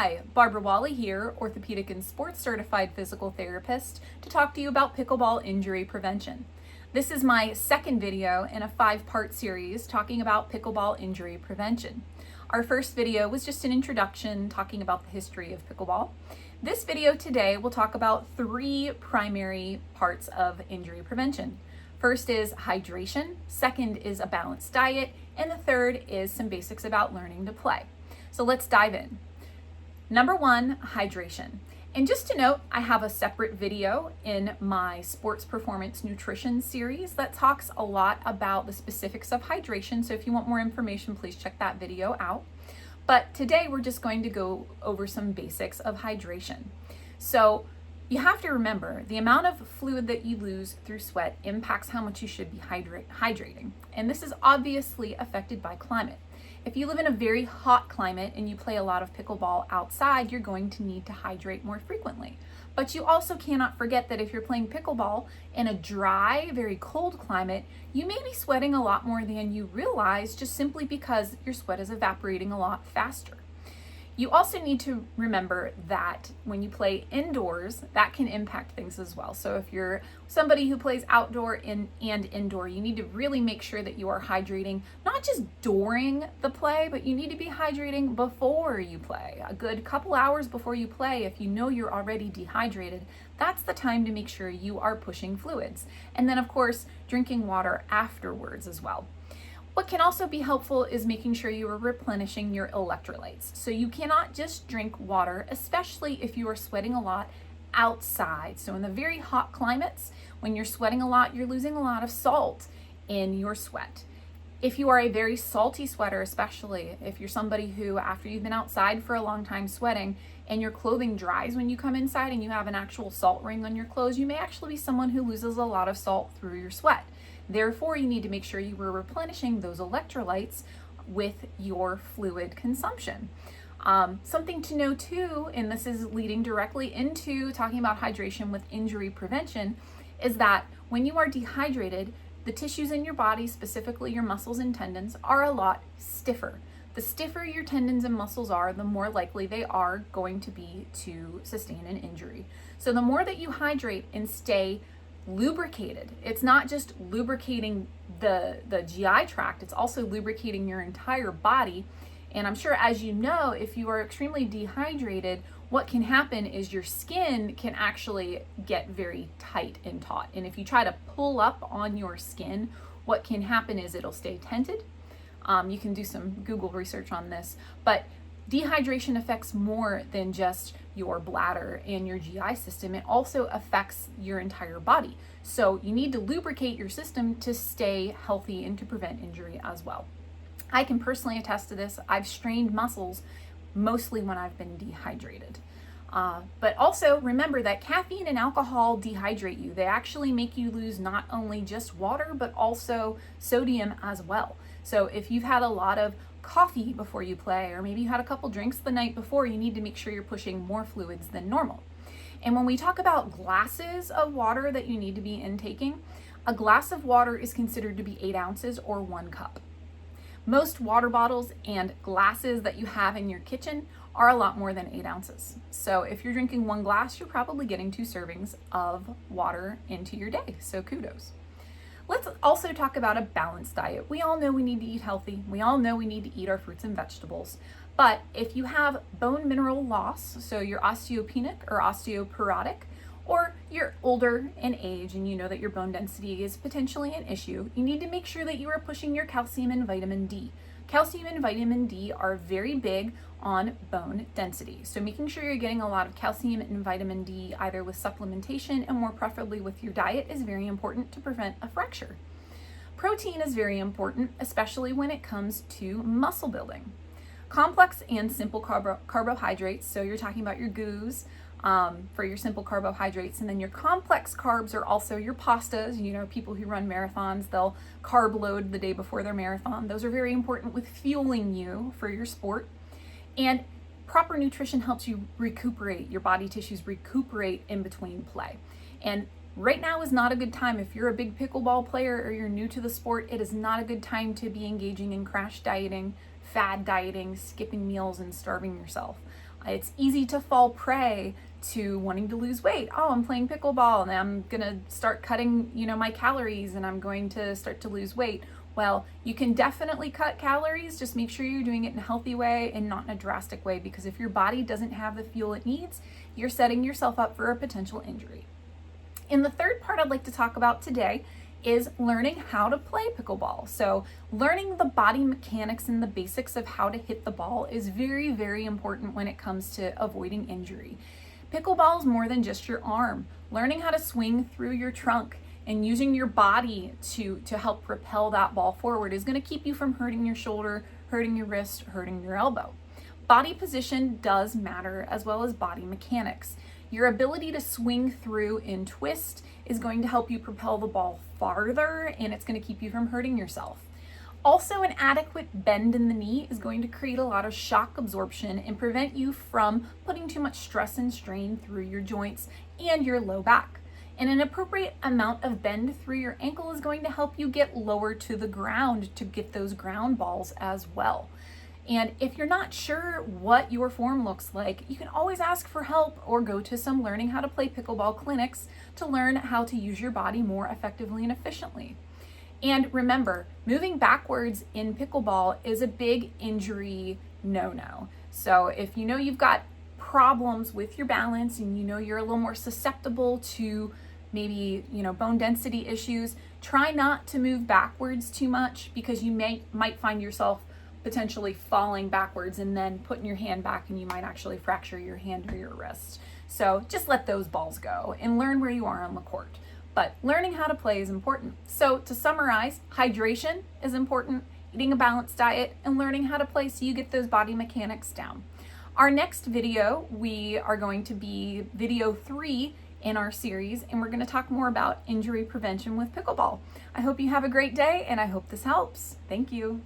Hi, Barbara Wally here, orthopedic and sports certified physical therapist, to talk to you about pickleball injury prevention. This is my second video in a 5-part series talking about pickleball injury prevention. Our first video was just an introduction talking about the history of pickleball. This video today will talk about 3 primary parts of injury prevention. First is hydration, second is a balanced diet, and the third is some basics about learning to play. So let's dive in. Number 1, hydration. And just to note, I have a separate video in my sports performance nutrition series that talks a lot about the specifics of hydration. So if you want more information, please check that video out. But today we're just going to go over some basics of hydration. So you have to remember the amount of fluid that you lose through sweat impacts how much you should be hydrating. And this is obviously affected by climate. If you live in a very hot climate and you play a lot of pickleball outside, you're going to need to hydrate more frequently. But you also cannot forget that if you're playing pickleball in a dry, very cold climate, you may be sweating a lot more than you realize just simply because your sweat is evaporating a lot faster. You also need to remember that when you play indoors, that can impact things as well. So if you're somebody who plays outdoor and indoor, you need to really make sure that you are hydrating, not just during the play, but you need to be hydrating before you play. A good couple hours before you play, if you know you're already dehydrated, that's the time to make sure you are pushing fluids. And then of course, drinking water afterwards as well. What can also be helpful is making sure you are replenishing your electrolytes. So you cannot just drink water, especially if you are sweating a lot outside. So in the very hot climates, when you're sweating a lot, you're losing a lot of salt in your sweat. If you are a very salty sweater, especially if you're somebody who, after you've been outside for a long time sweating and your clothing dries when you come inside and you have an actual salt ring on your clothes, you may actually be someone who loses a lot of salt through your sweat. Therefore, you need to make sure you are replenishing those electrolytes with your fluid consumption. Something to know too, and this is leading directly into talking about hydration with injury prevention, is that when you are dehydrated, the tissues in your body, specifically your muscles and tendons, are a lot stiffer. The stiffer your tendons and muscles are, the more likely they are going to be to sustain an injury. So the more that you hydrate and stay lubricated, it's not just lubricating the GI tract, it's also lubricating your entire body. And I'm sure, as you know, if you are extremely dehydrated, what can happen is your skin can actually get very tight and taut. And if you try to pull up on your skin, what can happen is it'll stay tented. You can do some Google research on this, but dehydration affects more than just your bladder and your GI system. It also affects your entire body. So you need to lubricate your system to stay healthy and to prevent injury as well. I can personally attest to this. I've strained muscles mostly when I've been dehydrated. But also remember that caffeine and alcohol dehydrate you. They actually make you lose not only just water, but also sodium as well. So if you've had a lot of coffee before you play, or maybe you had a couple drinks the night before, you need to make sure you're pushing more fluids than normal. And when we talk about glasses of water that you need to be intaking, a glass of water is considered to be 8 ounces or 1 cup. Most water bottles and glasses that you have in your kitchen are a lot more than 8 ounces. So if you're drinking 1 glass, you're probably getting 2 servings of water into your day. So kudos. Let's also talk about a balanced diet. We all know we need to eat healthy. We all know we need to eat our fruits and vegetables. But if you have bone mineral loss, so you're osteopenic or osteoporotic, or you're older in age and you know that your bone density is potentially an issue, you need to make sure that you are pushing your calcium and vitamin D. Calcium and vitamin D are very big on bone density. So making sure you're getting a lot of calcium and vitamin D either with supplementation and more preferably with your diet is very important to prevent a fracture. Protein is very important, especially when it comes to muscle building. Complex and simple carbohydrates, so you're talking about your GUs for your simple carbohydrates, and then your complex carbs are also your pastas. You know, people who run marathons, they'll carb load the day before their marathon. Those are very important with fueling you for your sport. And proper nutrition helps you recuperate, your body tissues recuperate in between play. And right now is not a good time. If you're a big pickleball player or you're new to the sport, it is not a good time to be engaging in crash dieting, fad dieting, skipping meals, and starving yourself. It's easy to fall prey to wanting to lose weight. Oh, I'm playing pickleball and I'm gonna start cutting, my calories and I'm going to start to lose weight. Well, you can definitely cut calories, just make sure you're doing it in a healthy way and not in a drastic way, because if your body doesn't have the fuel it needs, you're setting yourself up for a potential injury. And the third part I'd like to talk about today is learning how to play pickleball. So learning the body mechanics and the basics of how to hit the ball is very, very important when it comes to avoiding injury. Pickleball is more than just your arm. Learning how to swing through your trunk and using your body to help propel that ball forward is going to keep you from hurting your shoulder, hurting your wrist, hurting your elbow. Body position does matter, as well as body mechanics. Your ability to swing through and twist is going to help you propel the ball farther, and it's going to keep you from hurting yourself. Also, an adequate bend in the knee is going to create a lot of shock absorption and prevent you from putting too much stress and strain through your joints and your low back. And an appropriate amount of bend through your ankle is going to help you get lower to the ground to get those ground balls as well. And if you're not sure what your form looks like, you can always ask for help or go to some learning how to play pickleball clinics to learn how to use your body more effectively and efficiently. And remember, moving backwards in pickleball is a big injury no-no. So if you know you've got problems with your balance and you know you're a little more susceptible to maybe, bone density issues, try not to move backwards too much, because you might find yourself potentially falling backwards and then putting your hand back, and you might actually fracture your hand or your wrist. So just let those balls go and learn where you are on the court. But learning how to play is important. So to summarize, hydration is important, eating a balanced diet, and learning how to play so you get those body mechanics down. Our next video, we are going to be video 3 in our series, and we're going to talk more about injury prevention with pickleball. I hope you have a great day, and I hope this helps. Thank you.